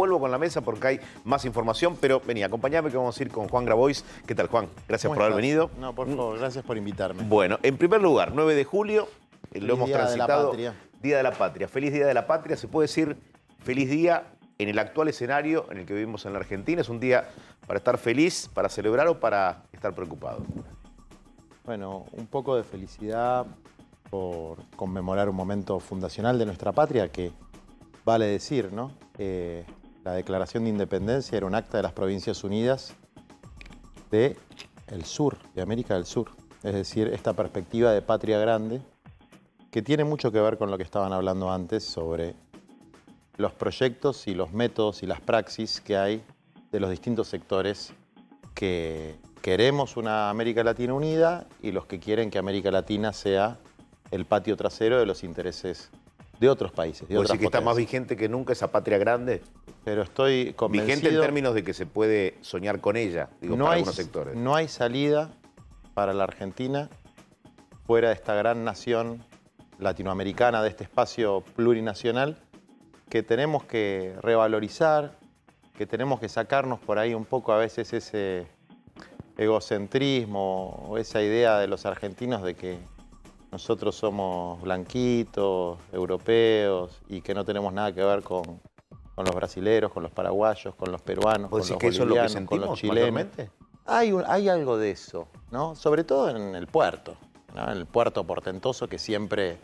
Vuelvo con la mesa porque hay más información, pero vení, acompáñame que vamos a ir con Juan Grabois. ¿Qué tal, Juan? Gracias por haber venido. No, por favor, gracias por invitarme. Bueno, en primer lugar, 9 de julio, lo hemos Día de la transitado. Patria. Día de la Patria. Feliz Día de la Patria. Se puede decir feliz día en el actual escenario en el que vivimos en la Argentina. Es un día para estar feliz, para celebrar o para estar preocupado. Bueno, un poco de felicidad por conmemorar un momento fundacional de nuestra patria que vale decir, ¿no? La Declaración de Independencia era un acta de las Provincias Unidas del sur, de América del Sur. Es decir, esta perspectiva de patria grande que tiene mucho que ver con lo que estaban hablando antes sobre los proyectos y los métodos y las praxis que hay de los distintos sectores que queremos una América Latina unida y los que quieren que América Latina sea el patio trasero de los intereses de otros países, de otras ¿Vos decís que está más potencias. vigente que nunca esa patria grande? Pero estoy convencido... Vigente en términos de que se puede soñar con ella, digo, para algunos sectores. No hay salida para la Argentina fuera de esta gran nación latinoamericana, de este espacio plurinacional, que tenemos que revalorizar, que tenemos que sacarnos por ahí un poco a veces ese egocentrismo o esa idea de los argentinos de que nosotros somos blanquitos, europeos y que no tenemos nada que ver con los brasileros, con los paraguayos, con los peruanos, con los que eso es lo que bolivianos, con los sentimos chilenos. mayormente? Hay algo de eso, ¿no? Sobre todo en el puerto, ¿no? En el puerto portentoso que siempre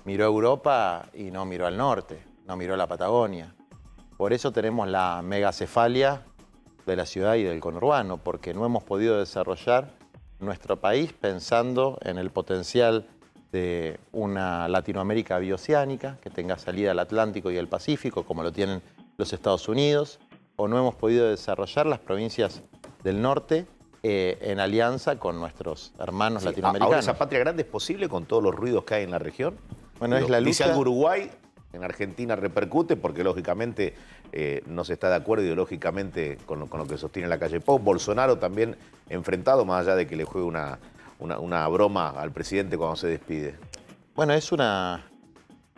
miró a Europa y no miró al norte, no miró a la Patagonia. Por eso tenemos la megacefalia de la ciudad y del conurbano, porque no hemos podido desarrollar nuestro país pensando en el potencial de una Latinoamérica bioceánica que tenga salida al Atlántico y al Pacífico, como lo tienen los Estados Unidos, o no hemos podido desarrollar las provincias del norte en alianza con nuestros hermanos latinoamericanos. ¿Ahora esa patria grande es posible con todos los ruidos que hay en la región? Bueno, es la lucha... Dice algo Uruguay, en Argentina repercute porque lógicamente no se está de acuerdo ideológicamente con lo que sostiene la calle Pou. Bolsonaro también enfrentado, más allá de que le juegue una broma al presidente cuando se despide. Bueno, es una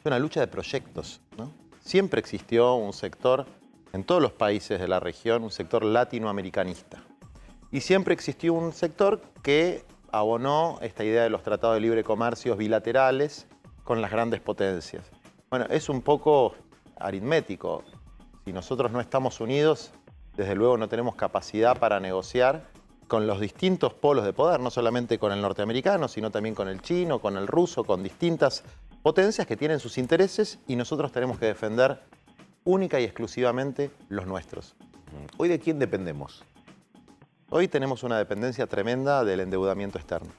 lucha de proyectos, ¿no? Siempre existió un sector, en todos los países de la región, un sector latinoamericanista. Y siempre existió un sector que abonó esta idea de los tratados de libre comercio bilaterales con las grandes potencias. Bueno, es un poco aritmético. Si nosotros no estamos unidos, desde luego no tenemos capacidad para negociar con los distintos polos de poder, no solamente con el norteamericano, sino también con el chino, con el ruso, con distintas potencias que tienen sus intereses y nosotros tenemos que defender única y exclusivamente los nuestros. ¿Hoy de quién dependemos? Hoy tenemos una dependencia tremenda del endeudamiento externo,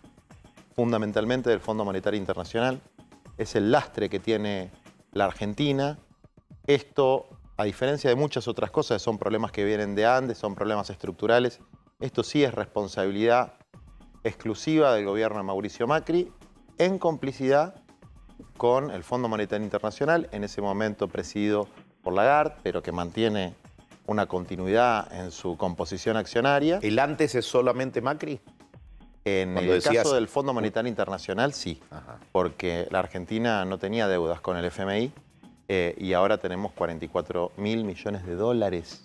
fundamentalmente del Fondo Monetario Internacional. Es el lastre que tiene la Argentina. Esto, a diferencia de muchas otras cosas, son problemas que vienen de antes, son problemas estructurales. Esto sí es responsabilidad exclusiva del gobierno de Mauricio Macri, en complicidad con el Fondo Monetario Internacional, en ese momento presidido por Lagarde, pero que mantiene una continuidad en su composición accionaria. ¿El antes es solamente Macri? En el caso del Fondo Monetario Internacional, sí, Ajá. porque la Argentina no tenía deudas con el FMI y ahora tenemos 44.000 millones de dólares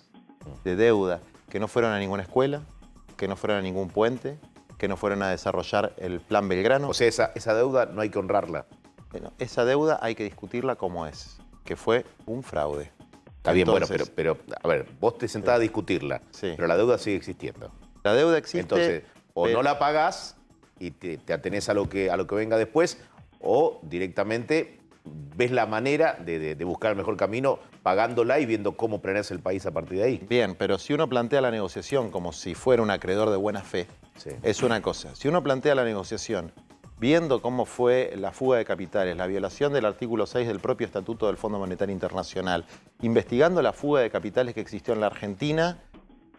de deuda que no fueron a ninguna escuela, que no fueron a ningún puente, que no fueron a desarrollar el Plan Belgrano. O sea, esa deuda no hay que honrarla. Bueno, esa deuda hay que discutirla como es, que fue un fraude. Está bien, Entonces, bueno, pero a ver, vos te sentás a discutirla, sí. pero la deuda sigue existiendo. La deuda existe. Entonces, o no la pagás y te atenés a lo que venga después, o directamente ves la manera de buscar el mejor camino pagándola y viendo cómo planearse el país a partir de ahí. Bien, pero si uno plantea la negociación como si fuera un acreedor de buena fe, Sí. es una cosa. Si uno plantea la negociación viendo cómo fue la fuga de capitales, la violación del artículo 6 del propio Estatuto del Fondo Monetario Internacional, investigando la fuga de capitales que existió en la Argentina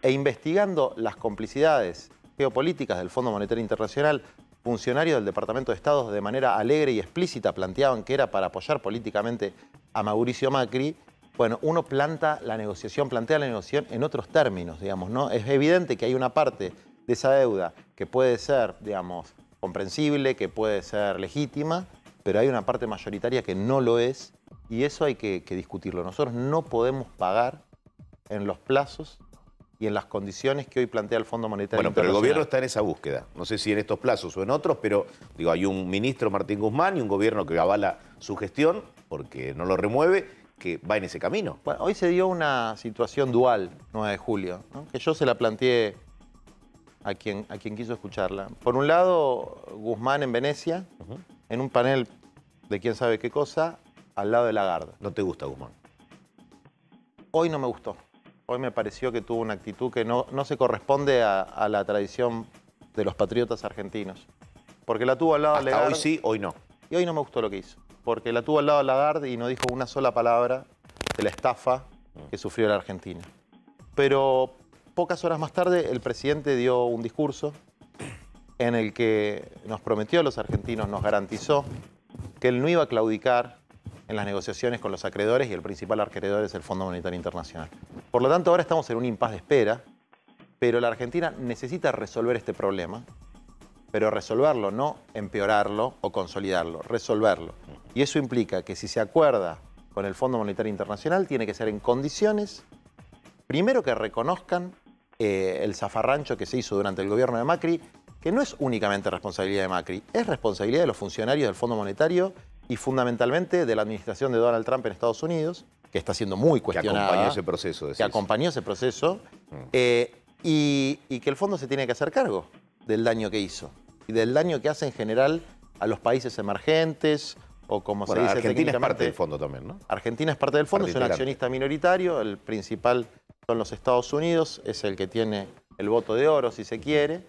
e investigando las complicidades geopolíticas del Fondo Monetario Internacional, funcionarios del Departamento de Estado de manera alegre y explícita planteaban que era para apoyar políticamente a Mauricio Macri. Bueno, uno plantea la negociación en otros términos, digamos, ¿no? Es evidente que hay una parte de esa deuda que puede ser, digamos, comprensible, que puede ser legítima, pero hay una parte mayoritaria que no lo es y eso hay que discutirlo. Nosotros no podemos pagar en los plazos y en las condiciones que hoy plantea el Fondo Monetario Bueno, pero el Internacional. gobierno está en esa búsqueda. No sé si en estos plazos o en otros, pero digo, hay un ministro, Martín Guzmán, y un gobierno que avala su gestión, porque no lo remueve, que va en ese camino. Bueno, hoy se dio una situación dual, 9 de julio, ¿no? Que yo se la planteé a quien quiso escucharla. Por un lado, Guzmán en Venecia, en un panel de quién sabe qué cosa, al lado de Lagarde. ¿No te gusta Guzmán? Hoy no me gustó. Hoy me pareció que tuvo una actitud que no se corresponde a la tradición de los patriotas argentinos. Porque la tuvo al lado de Hasta Lagarde. hoy sí, hoy no. Y hoy no me gustó lo que hizo. Porque la tuvo al lado de Lagarde y no dijo una sola palabra de la estafa que sufrió la Argentina. Pero pocas horas más tarde el presidente dio un discurso en el que nos prometió a los argentinos, nos garantizó que él no iba a claudicar en las negociaciones con los acreedores y el principal acreedor es el Fondo Monetario Internacional. Por lo tanto, ahora estamos en un impasse de espera, pero la Argentina necesita resolver este problema, pero resolverlo, no empeorarlo o consolidarlo, resolverlo. Y eso implica que si se acuerda con el Fondo Monetario Internacional, tiene que ser en condiciones, primero que reconozcan el zafarrancho que se hizo durante el gobierno de Macri, que no es únicamente responsabilidad de Macri, es responsabilidad de los funcionarios del Fondo Monetario y fundamentalmente de la administración de Donald Trump en Estados Unidos, que está siendo muy cuestionada. Que acompañó ese proceso. Que acompañó ese proceso, y que el fondo se tiene que hacer cargo del daño que hizo y del daño que hace en general a los países emergentes o como se dice Argentina es parte técnicamente, del fondo también, ¿no? Argentina es parte del fondo, es un accionista minoritario, el principal son los Estados Unidos, es el que tiene el voto de oro, si se quiere.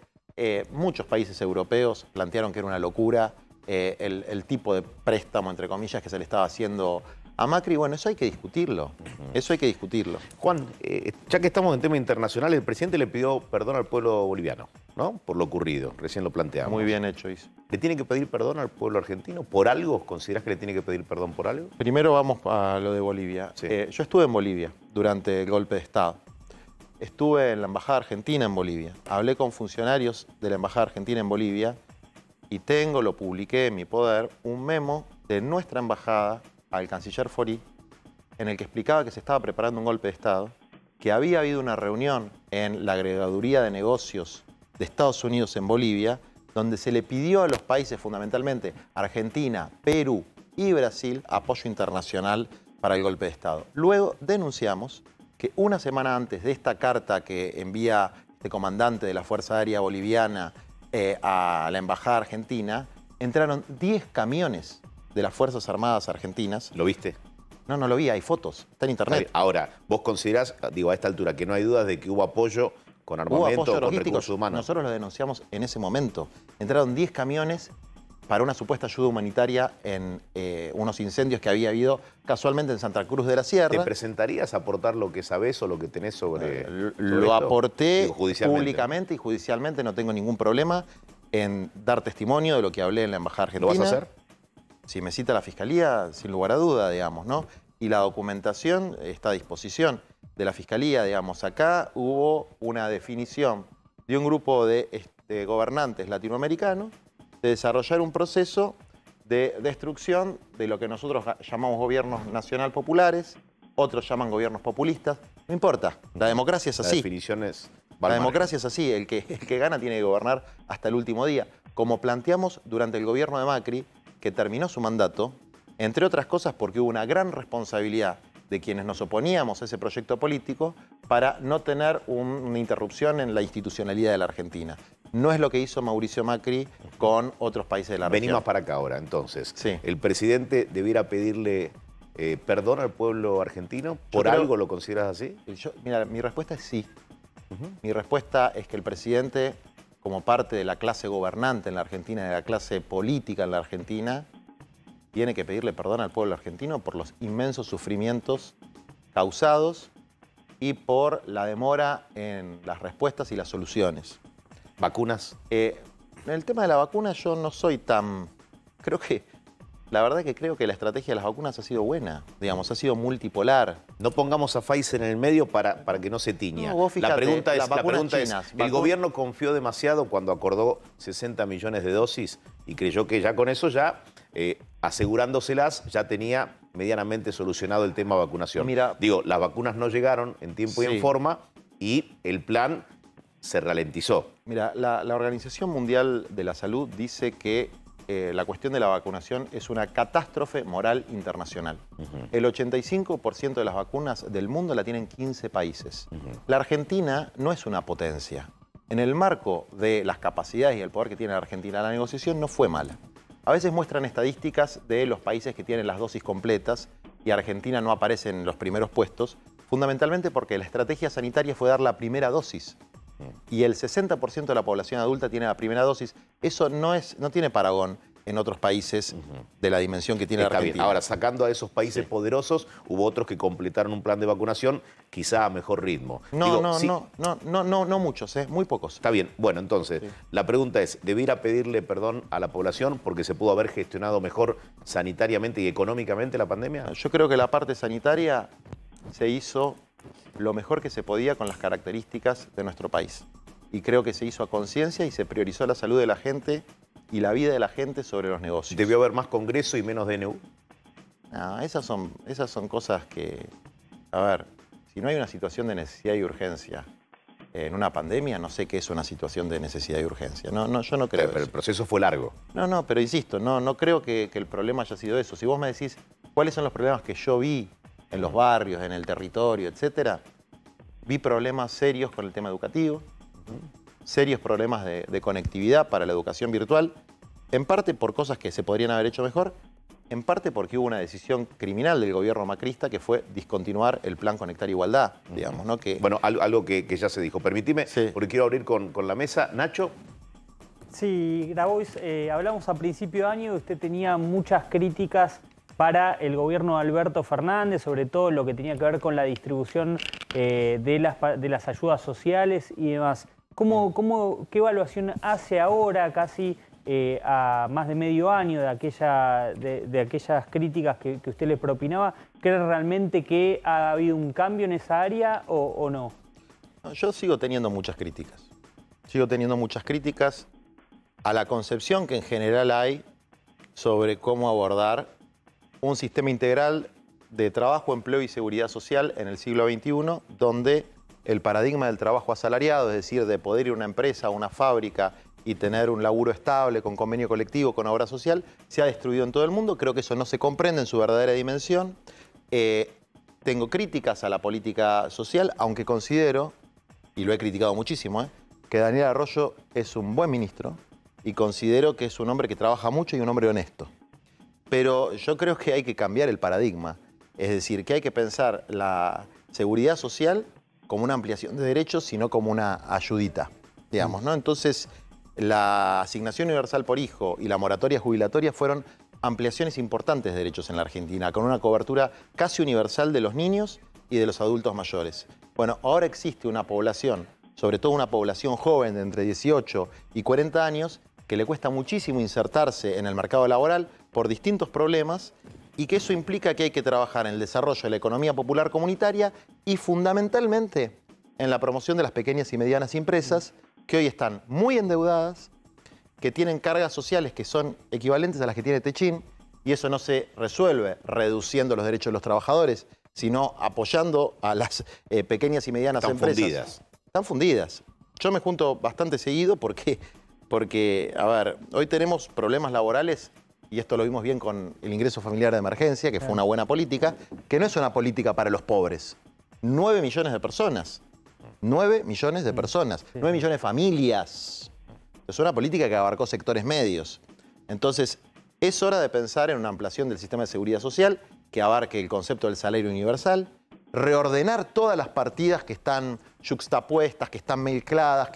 Muchos países europeos plantearon que era una locura el tipo de préstamo, entre comillas, que se le estaba haciendo a Macri. Bueno, eso hay que discutirlo. Eso hay que discutirlo. Juan, ya que estamos en tema internacional, el presidente le pidió perdón al pueblo boliviano, ¿no? Por lo ocurrido, recién lo planteamos. Muy bien hecho, hizo. ¿Le tiene que pedir perdón al pueblo argentino por algo? ¿Considerás que le tiene que pedir perdón por algo? Primero vamos a lo de Bolivia. Sí. Yo estuve en Bolivia durante el golpe de Estado. Estuve en la Embajada Argentina en Bolivia. Hablé con funcionarios de la Embajada Argentina en Bolivia y lo publiqué en mi poder, un memo de nuestra embajada al canciller Fori, en el que explicaba que se estaba preparando un golpe de Estado, que había habido una reunión en la Agregaduría de Negocios de Estados Unidos en Bolivia, donde se le pidió a los países, fundamentalmente Argentina, Perú y Brasil, apoyo internacional para el golpe de Estado. Luego denunciamos que una semana antes de esta carta que envía este comandante de la Fuerza Aérea Boliviana a la Embajada Argentina, entraron 10 camiones de las Fuerzas Armadas Argentinas. ¿Lo viste? No, no lo vi, hay fotos, está en internet. Ahora, ¿vos considerás, digo, a esta altura, que no hay dudas de que hubo apoyo con armamento o con recursos humanos? Nosotros lo denunciamos en ese momento. Entraron 10 camiones para una supuesta ayuda humanitaria en unos incendios que había habido casualmente en Santa Cruz de la Sierra. ¿Te presentarías a aportar lo que sabés o lo que tenés sobre Lo esto? aporté Digo, judicialmente. públicamente y judicialmente, no tengo ningún problema en dar testimonio de lo que hablé en la Embajada Argentina. ¿Lo vas a hacer? Si me cita la Fiscalía, sin lugar a duda, digamos, ¿no? Y la documentación está a disposición de la Fiscalía, digamos. Acá hubo una definición de un grupo de gobernantes latinoamericanos de desarrollar un proceso de destrucción de lo que nosotros llamamos gobiernos nacional populares, otros llaman gobiernos populistas. No importa, la democracia es así. La definición es... La democracia es así, el que gana tiene que gobernar hasta el último día. Como planteamos durante el gobierno de Macri, que terminó su mandato, entre otras cosas porque hubo una gran responsabilidad de quienes nos oponíamos a ese proyecto político para no tener una interrupción en la institucionalidad de la Argentina. No es lo que hizo Mauricio Macri con otros países de la región. Venimos para acá ahora, entonces. Sí. ¿El presidente debiera pedirle perdón al pueblo argentino? ¿Por algo lo consideras así? Mira, mi respuesta es sí. Mi respuesta es que el presidente, como parte de la clase gobernante en la Argentina, de la clase política en la Argentina, tiene que pedirle perdón al pueblo argentino por los inmensos sufrimientos causados y por la demora en las respuestas y las soluciones. ¿Vacunas? En el tema de la vacuna yo no soy tan... La verdad que creo que la estrategia de las vacunas ha sido buena, digamos, ha sido multipolar. No pongamos a Pfizer en el medio para que no se tiña. No, vos fíjate, la pregunta es, chinas, ¿el gobierno confió demasiado cuando acordó 60 millones de dosis y creyó que ya con eso, ya asegurándoselas, ya tenía medianamente solucionado el tema vacunación. Mira, digo, las vacunas no llegaron en tiempo y en forma y el plan se ralentizó. Mira, la Organización Mundial de la Salud dice que la cuestión de la vacunación es una catástrofe moral internacional. El 85% de las vacunas del mundo la tienen 15 países. La Argentina no es una potencia. En el marco de las capacidades y el poder que tiene la Argentina, la negociación no fue mala. A veces muestran estadísticas de los países que tienen las dosis completas y Argentina no aparece en los primeros puestos, fundamentalmente porque la estrategia sanitaria fue dar la primera dosis. Y el 60% de la población adulta tiene la primera dosis. Eso no tiene paragón en otros países de la dimensión que tiene la Argentina. Bien. Ahora, sacando a esos países poderosos, hubo otros que completaron un plan de vacunación quizá a mejor ritmo. No muchos, muy pocos. Está bien. Bueno, entonces, la pregunta es, ¿debiera pedirle perdón a la población porque se pudo haber gestionado mejor sanitariamente y económicamente la pandemia? Yo creo que la parte sanitaria se hizo lo mejor que se podía con las características de nuestro país. Y creo que se hizo a conciencia y se priorizó la salud de la gente y la vida de la gente sobre los negocios. ¿Debió haber más Congreso y menos DNU? No, esas son cosas que... A ver, si no hay una situación de necesidad y urgencia en una pandemia, no sé qué es una situación de necesidad y urgencia. Yo no creo pero el proceso fue largo. Pero insisto, no creo que el problema haya sido eso. Si vos me decís cuáles son los problemas que yo vi en los barrios, en el territorio, etcétera, vi problemas serios con el tema educativo, serios problemas de conectividad para la educación virtual, en parte por cosas que se podrían haber hecho mejor, en parte porque hubo una decisión criminal del gobierno macrista que fue discontinuar el plan Conectar Igualdad, digamos, ¿no? Bueno, algo que ya se dijo. Permitime, porque quiero abrir con la mesa. Nacho. Sí, Grabois, hablamos a principio de año y usted tenía muchas críticas para el gobierno de Alberto Fernández, sobre todo lo que tenía que ver con la distribución de las ayudas sociales y demás. ¿Qué evaluación hace ahora, casi a más de medio año de aquellas críticas que usted le propinaba? ¿Cree realmente que ha habido un cambio en esa área o no? Yo sigo teniendo muchas críticas. Sigo teniendo muchas críticas a la concepción que en general hay sobre cómo abordar un sistema integral de trabajo, empleo y seguridad social en el siglo XXI, donde el paradigma del trabajo asalariado, es decir, de poder ir a una empresa, a una fábrica y tener un laburo estable, con convenio colectivo, con obra social, se ha destruido en todo el mundo. Creo que eso no se comprende en su verdadera dimensión. Tengo críticas a la política social, aunque considero, y lo he criticado muchísimo, que Daniel Arroyo es un buen ministro y considero que es un hombre que trabaja mucho y un hombre honesto. Pero yo creo que hay que cambiar el paradigma. Es decir, que hay que pensar la seguridad social como una ampliación de derechos, sino como una ayudita, digamos, ¿no? Entonces, la asignación universal por hijo y la moratoria jubilatoria fueron ampliaciones importantes de derechos en la Argentina, con una cobertura casi universal de los niños y de los adultos mayores. Bueno, ahora existe una población, sobre todo una población joven de entre 18 y 40 años, que le cuesta muchísimo insertarse en el mercado laboral por distintos problemas y que eso implica que hay que trabajar en el desarrollo de la economía popular comunitaria y fundamentalmente en la promoción de las pequeñas y medianas empresas que hoy están muy endeudadas, que tienen cargas sociales que son equivalentes a las que tiene Techín y eso no se resuelve reduciendo los derechos de los trabajadores, sino apoyando a las pequeñas y medianas empresas. Están fundidas. Están fundidas. Yo me junto bastante seguido porque, a ver, hoy tenemos problemas laborales, y esto lo vimos bien con el ingreso familiar de emergencia, que fue una buena política, que no es una política para los pobres. 9 millones de personas. 9 millones de personas. 9 millones de familias. Es una política que abarcó sectores medios. Entonces, es hora de pensar en una ampliación del sistema de seguridad social que abarque el concepto del salario universal, reordenar todas las partidas que están yuxtapuestas, que están mezcladas,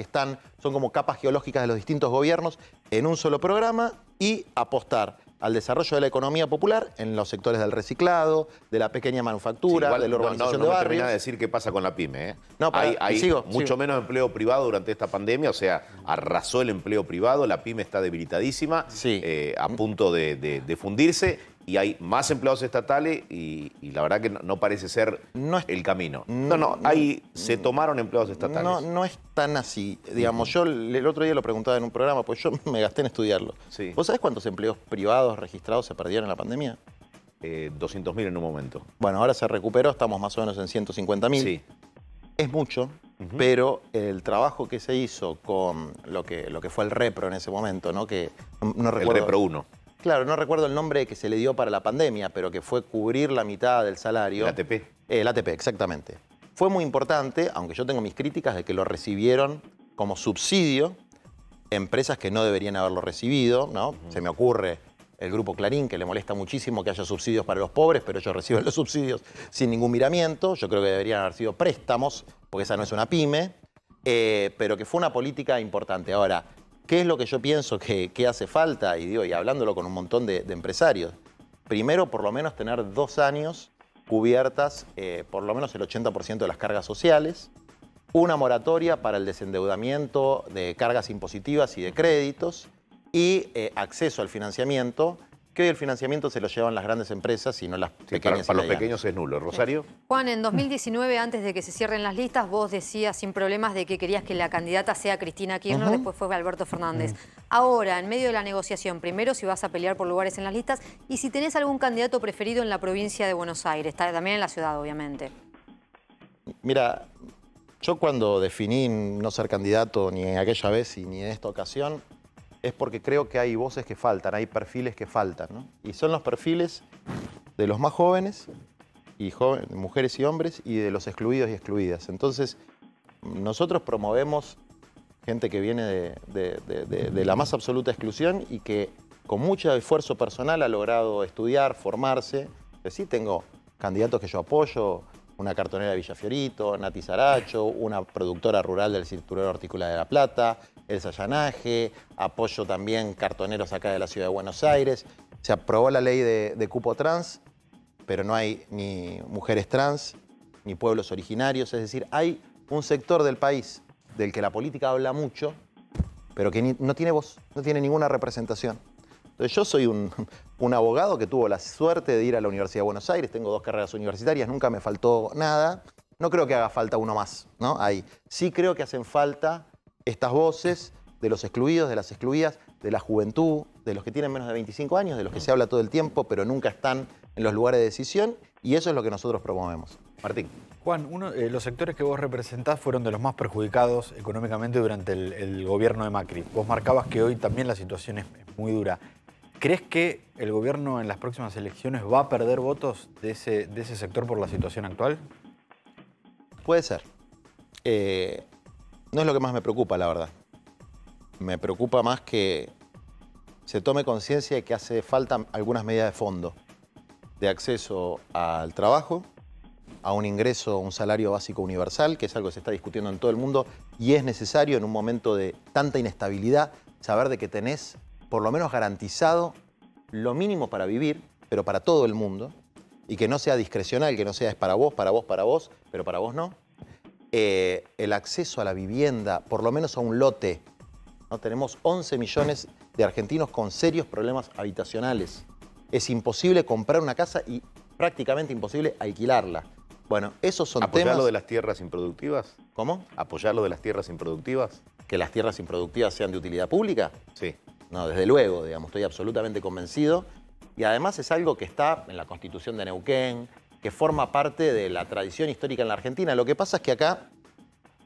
son como capas geológicas de los distintos gobiernos en un solo programa y apostar al desarrollo de la economía popular en los sectores del reciclado, de la pequeña manufactura, de la urbanización de barrios. No termina de decir qué pasa con la pyme. No, hay mucho menos empleo privado durante esta pandemia, o sea, arrasó el empleo privado, la pyme está debilitadísima, a punto de fundirse. Y hay más empleados estatales y la verdad que no parece ser el camino. Se tomaron empleados estatales. No es tan así. Digamos, yo el otro día lo preguntaba en un programa, pues yo me gasté en estudiarlo. Sí. ¿Vos sabés cuántos empleos privados registrados se perdieron en la pandemia? 200.000 en un momento. Bueno, ahora se recuperó, estamos más o menos en 150.000. Sí. Es mucho, pero el trabajo que se hizo con lo que fue el Repro en ese momento, ¿no? Que no recuerdo, el Repro 1. Claro, no recuerdo el nombre que se le dio para la pandemia, pero que fue cubrir la mitad del salario. El ATP. El ATP, exactamente. Fue muy importante, aunque yo tengo mis críticas de que lo recibieron como subsidio empresas que no deberían haberlo recibido, ¿no? Se me ocurre el Grupo Clarín, que le molesta muchísimo que haya subsidios para los pobres, pero ellos reciben los subsidios sin ningún miramiento. Yo creo que deberían haber sido préstamos, porque esa no es una pyme, pero que fue una política importante. Ahora, ¿qué es lo que yo pienso que hace falta? Y hablándolo con un montón de empresarios. Primero, por lo menos tener 2 años cubiertas por lo menos el 80% de las cargas sociales, una moratoria para el desendeudamiento de cargas impositivas y de créditos y acceso al financiamiento, que hoy el financiamiento se lo llevan las grandes empresas y no las pequeñas. Para los pequeños es nulo. ¿Rosario? Juan, en 2019, antes de que se cierren las listas, vos decías sin problemas de que querías que la candidata sea Cristina Kirchner, después fue Alberto Fernández. Ahora, en medio de la negociación, primero si vas a pelear por lugares en las listas y si tenés algún candidato preferido en la provincia de Buenos Aires, también en la ciudad, obviamente. Mira, yo cuando definí no ser candidato ni en aquella vez y ni en esta ocasión, es porque creo que hay voces que faltan, hay perfiles que faltan, ¿no? Y son los perfiles de los más jóvenes, mujeres y hombres, y de los excluidos y excluidas. Entonces, nosotros promovemos gente que viene de la más absoluta exclusión y que con mucho esfuerzo personal ha logrado estudiar, formarse. Sí, tengo candidatos que yo apoyo, una cartonera de Villa Fiorito, Nati Saracho, una productora rural del Cinturón Hortícola de La Plata, el Sayanaje, apoyo también cartoneros acá de la Ciudad de Buenos Aires. Se aprobó la ley de cupo trans, pero no hay ni mujeres trans, ni pueblos originarios. Es decir, hay un sector del país del que la política habla mucho, pero que no tiene voz, no tiene ninguna representación. Entonces yo soy un abogado que tuvo la suerte de ir a la Universidad de Buenos Aires, tengo 2 carreras universitarias, nunca me faltó nada. No creo que haga falta uno más, ¿no? Sí creo que hacen falta estas voces de los excluidos, de las excluidas, de la juventud, de los que tienen menos de 25 años, de los que se habla todo el tiempo, pero nunca están en los lugares de decisión, y eso es lo que nosotros promovemos. Martín. Juan, los sectores que vos representás fueron de los más perjudicados económicamente durante el gobierno de Macri. Vos marcabas que hoy también la situación es muy dura. ¿Crees que el gobierno en las próximas elecciones va a perder votos de ese sector por la situación actual? Puede ser. No es lo que más me preocupa, la verdad. Me preocupa más que se tome conciencia de que hace falta algunas medidas de fondo, de acceso al trabajo, a un ingreso, un salario básico universal, que es algo que se está discutiendo en todo el mundo y es necesario en un momento de tanta inestabilidad saber de que tenés por lo menos garantizado lo mínimo para vivir, pero para todo el mundo, y que no sea discrecional, que no sea es para vos, pero para vos no. El acceso a la vivienda, por lo menos a un lote. ¿No? Tenemos 11 millones de argentinos con serios problemas habitacionales. Es imposible comprar una casa y prácticamente imposible alquilarla. Bueno, esos son temas... ¿Apoyar lo de las tierras improductivas? ¿Cómo? ¿Apoyar lo de las tierras improductivas? ¿Que las tierras improductivas sean de utilidad pública? Sí. No, desde luego, digamos, estoy absolutamente convencido. Y además es algo que está en la Constitución de Neuquén, que forma parte de la tradición histórica en la Argentina. Lo que pasa es que acá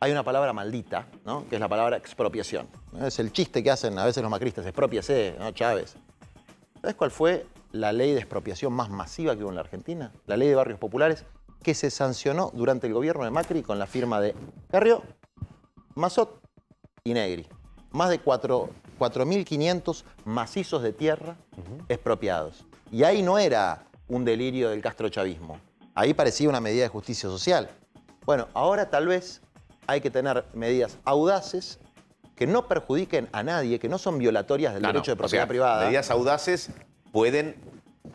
hay una palabra maldita, ¿no? Que es la palabra expropiación. Es el chiste que hacen a veces los macristas, exprópiese, ¿no? Chávez. ¿Sabes cuál fue la ley de expropiación más masiva que hubo en la Argentina? La ley de barrios populares, que se sancionó durante el gobierno de Macri con la firma de Carrió, Mazot y Negri. Más de 4.500 macizos de tierra expropiados. Y ahí no era un delirio del castrochavismo. Ahí parecía una medida de justicia social. Bueno, ahora tal vez hay que tener medidas audaces que no perjudiquen a nadie, que no son violatorias del derecho de propiedad privada. Medidas audaces pueden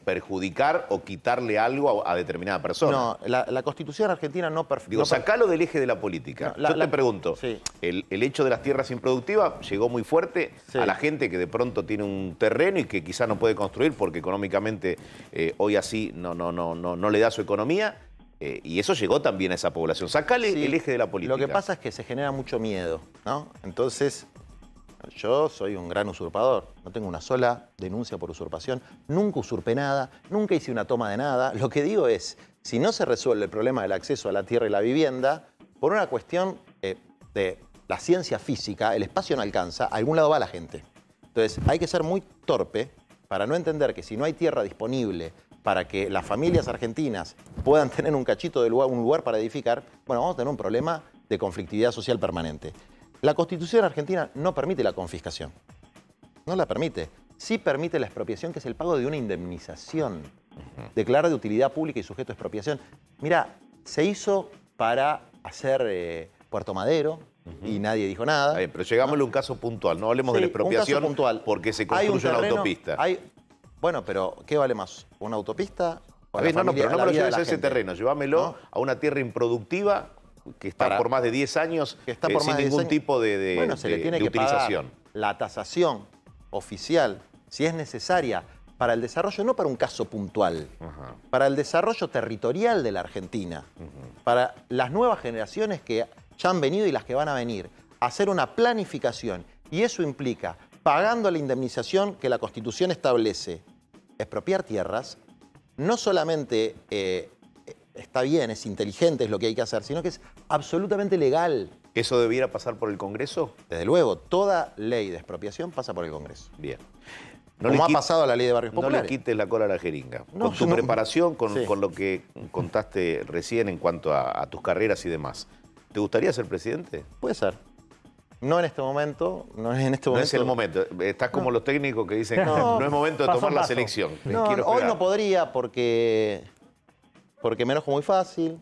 perjudicar o quitarle algo a determinada persona. No, la Constitución argentina no... Digo, sacalo del eje de la política. Yo te pregunto, sí. el hecho de las tierras improductivas llegó muy fuerte a la gente que de pronto tiene un terreno y que quizá no puede construir porque económicamente hoy así no le da su economía. Y eso llegó también a esa población. Sacale el eje de la política. Lo que pasa es que se genera mucho miedo, ¿no? Entonces, Yo soy un gran usurpador. No tengo una sola denuncia por usurpación. Nunca usurpé nada, nunca hice una toma de nada. Lo que digo es, si no se resuelve el problema del acceso a la tierra y la vivienda, por una cuestión de la ciencia física, el espacio no alcanza, a algún lado va la gente. Entonces, hay que ser muy torpe para no entender que si no hay tierra disponible para que las familias argentinas puedan tener un cachito de lugar, un lugar para edificar, bueno, vamos a tener un problema de conflictividad social permanente. La Constitución argentina no permite la confiscación. No la permite. Sí permite la expropiación, que es el pago de una indemnización. Declarar de utilidad pública y sujeto a expropiación. Mira, se hizo para hacer Puerto Madero y nadie dijo nada. Bien, pero llegámosle a un caso puntual. No hablemos de la expropiación un caso puntual. Porque se construye una autopista. Bueno, pero ¿qué vale más? ¿Una autopista? O Ver, no, pero no me lo lleves a ese terreno. Llévamelo a una tierra improductiva que está por más de 10 años sin ningún tipo de bueno, se le tiene que utilización. Pagar la tasación oficial, si es necesaria, para el desarrollo, no para un caso puntual, para el desarrollo territorial de la Argentina, para las nuevas generaciones que ya han venido y las que van a venir, hacer una planificación. Y eso implica, pagando la indemnización que la Constitución establece, expropiar tierras, no solamente está bien, es inteligente, es lo que hay que hacer, sino que es absolutamente legal. ¿Eso debiera pasar por el Congreso? Desde luego, toda ley de expropiación pasa por el Congreso. Bien. Como ha pasado a la ley de barrios populares. No le quites la cola a la jeringa. Con tu preparación, con lo que contaste recién en cuanto a tus carreras y demás, ¿te gustaría ser presidente? Puede ser. No en este momento. No es el momento. Estás como los técnicos que dicen no es momento de tomar la selección. Hoy no podría porque me enojo muy fácil.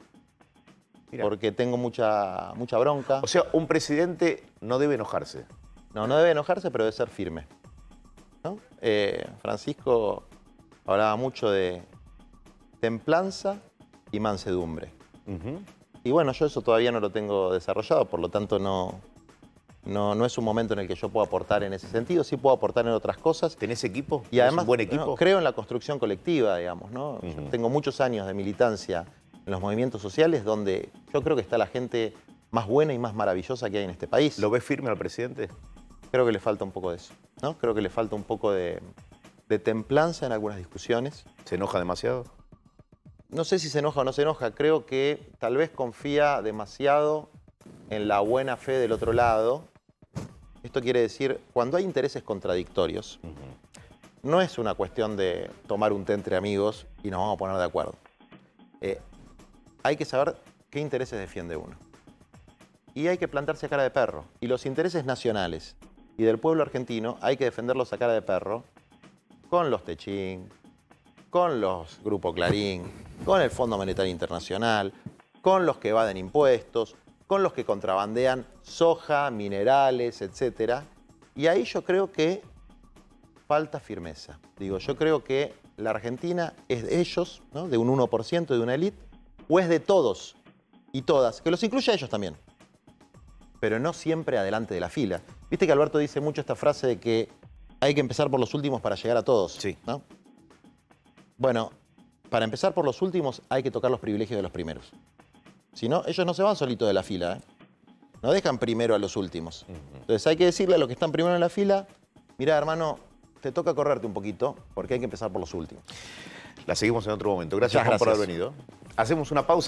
Mirá. Porque tengo mucha bronca. O sea, un presidente no debe enojarse. No debe enojarse, pero debe ser firme. ¿No? Francisco hablaba mucho de templanza y mansedumbre. Y bueno, yo eso todavía no lo tengo desarrollado, por lo tanto no es un momento en el que yo pueda aportar en ese sentido. Sí puedo aportar en otras cosas. ¿Tenés equipo? Y además, un buen equipo? Creo en la construcción colectiva, digamos, ¿no? Yo tengo muchos años de militancia en los movimientos sociales donde yo creo que está la gente más buena y más maravillosa que hay en este país. ¿Lo ves firme al presidente? Creo que le falta un poco de eso, ¿no? Creo que le falta un poco de templanza en algunas discusiones. ¿Se enoja demasiado? No sé si se enoja o no se enoja. Creo que tal vez confía demasiado en la buena fe del otro lado. Esto quiere decir, cuando hay intereses contradictorios, no es una cuestión de tomar un té entre amigos y nos vamos a poner de acuerdo. Hay que saber qué intereses defiende uno. Y hay que plantarse a cara de perro. Y los intereses nacionales y del pueblo argentino hay que defenderlos a cara de perro con los Techín, con los Grupo Clarín, con el Fondo Monetario Internacional, con los que evaden impuestos, con los que contrabandean soja, minerales, etc. Y ahí yo creo que falta firmeza. Digo, yo creo que la Argentina es de ellos, ¿no? De un 1%, de una élite, o es de todos y todas, que los incluye a ellos también, pero no siempre adelante de la fila. Viste que Alberto dice mucho esta frase de que hay que empezar por los últimos para llegar a todos. Sí. ¿No? Bueno, para empezar por los últimos hay que tocar los privilegios de los primeros. Si no, ellos no se van solitos de la fila, ¿eh? No dejan primero a los últimos. Entonces hay que decirle a los que están primero en la fila, mirá, hermano, te toca correrte un poquito porque hay que empezar por los últimos. La seguimos en otro momento. Gracias, Juan, por haber venido. Hacemos una pausa.